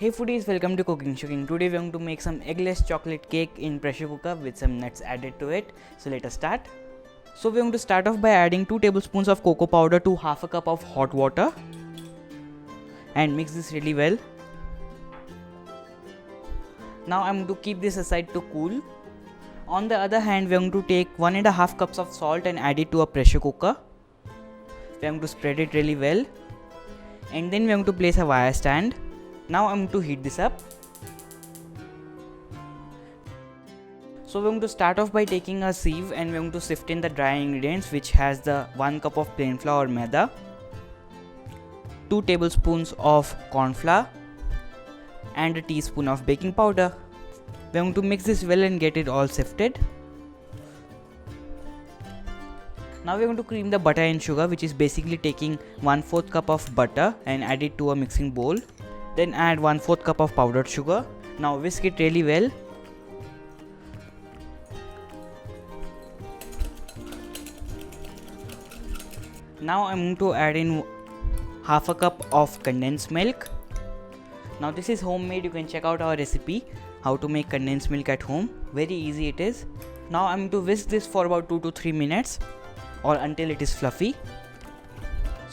Hey foodies, welcome to Cooking Shooking. Today we are going to make some eggless chocolate cake in pressure cooker with some nuts added to it. So let us start. So we are going to start off by adding 2 tablespoons of cocoa powder to half a cup of hot water and mix this really well. Now I am going to keep this aside to cool. On the other hand, we are going to take 1.5 cups of salt and add it to a pressure cooker. We are going to spread it really well, and then we are going to place a wire stand. Now I am going to heat this up. So we are going to start off by taking a sieve and we are going to sift in the dry ingredients, which has the 1 cup of plain flour or maida, 2 tablespoons of corn flour and a teaspoon of baking powder. We are going to mix this well and get it all sifted. Now we are going to cream the butter and sugar, which is basically taking 1/4 cup of butter and add it to a mixing bowl. Then add 1/4 cup of powdered sugar. Now whisk it really well. Now I'm going to add in half a cup of condensed milk. Now this is homemade. You can check out our recipe how to make condensed milk at home. Very easy it is. Now I'm going to whisk this for about 2 to 3 minutes or until it is fluffy.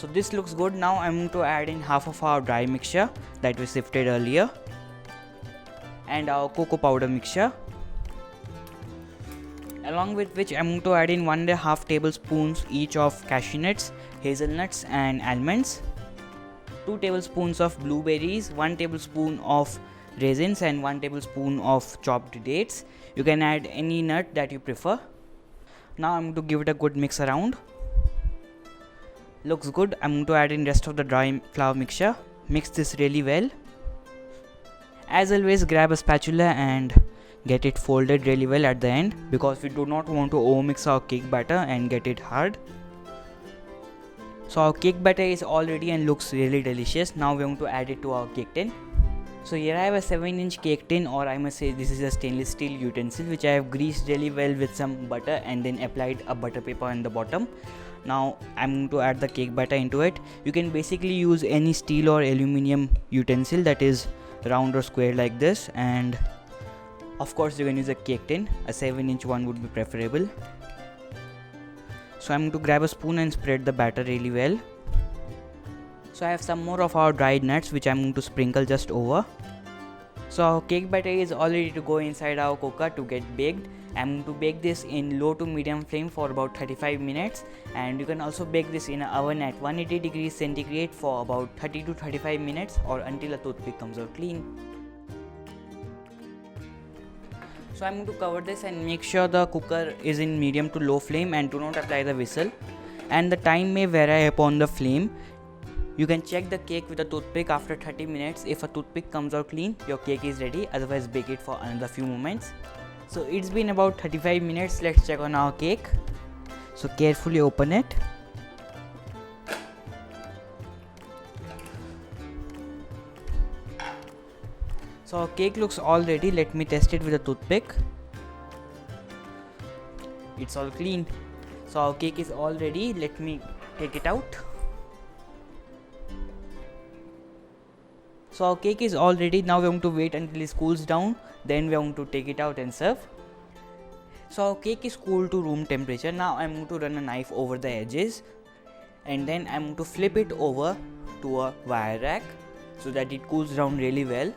So this looks good. Now I'm going to add in half of our dry mixture that we sifted earlier and our cocoa powder mixture, along with which I'm going to add in 1.5 tablespoons each of cashew nuts, hazelnuts and almonds, 2 tablespoons of blueberries, 1 tablespoon of raisins and 1 tablespoon of chopped dates. You can add any nut that you prefer. Now I'm going to give it a good mix around. Looks good. I'm going to add in rest of the dry flour mixture. Mix this really well. As always, grab a spatula and get it folded really well at the end, because we do not want to overmix our cake batter and get it hard. So our cake batter is all ready and looks really delicious. Now we're going to add it to our cake tin. So here I have a 7-inch cake tin, or I must say this is a stainless steel utensil which I have greased really well with some butter and then applied a butter paper on the bottom. Now I'm going to add the cake batter into it. You can basically use any steel or aluminium utensil that is round or square like this, and of course you can use a cake tin. A 7-inch one would be preferable. So I'm going to grab a spoon and spread the batter really well. So I have some more of our dried nuts which I'm going to sprinkle just over. So our cake batter is all ready to go inside our cooker to get baked. I'm going to bake this in low to medium flame for about 35 minutes, and you can also bake this in an oven at 180 degrees centigrade for about 30 to 35 minutes or until a toothpick comes out clean. So I'm going to cover this and make sure the cooker is in medium to low flame and do not apply the whistle, and the time may vary upon the flame. You can check the cake with a toothpick after 30 minutes. If a toothpick comes out clean, your cake is ready. Otherwise, bake it for another few moments. So it's been about 35 minutes. Let's check on our cake. So carefully open it. So our cake looks all ready. Let me test it with a toothpick. It's all clean. So our cake is all ready. Let me take it out. So our cake is all ready. Now we are going to wait until it cools down. Then we are going to take it out and serve. So our cake is cooled to room temperature. Now I am going to run a knife over the edges, and then I am going to flip it over to a wire rack so that it cools down really well.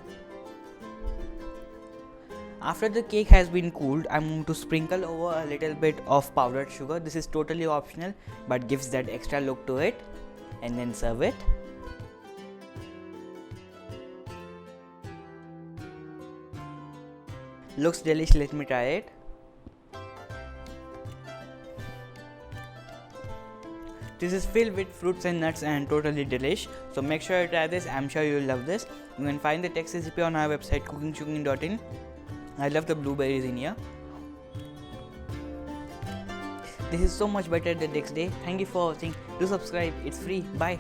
After the cake has been cooled, I am going to sprinkle over a little bit of powdered sugar. This is totally optional but gives that extra look to it, and then serve it. Looks delicious. Let me try it. This is filled with fruits and nuts and totally delish. So make sure you try this. I'm sure you'll love this. You can find the text recipe on our website cookingshooking.in. I love the blueberries in here. This is so much better the next day. Thank you for watching. Do subscribe. It's free. Bye.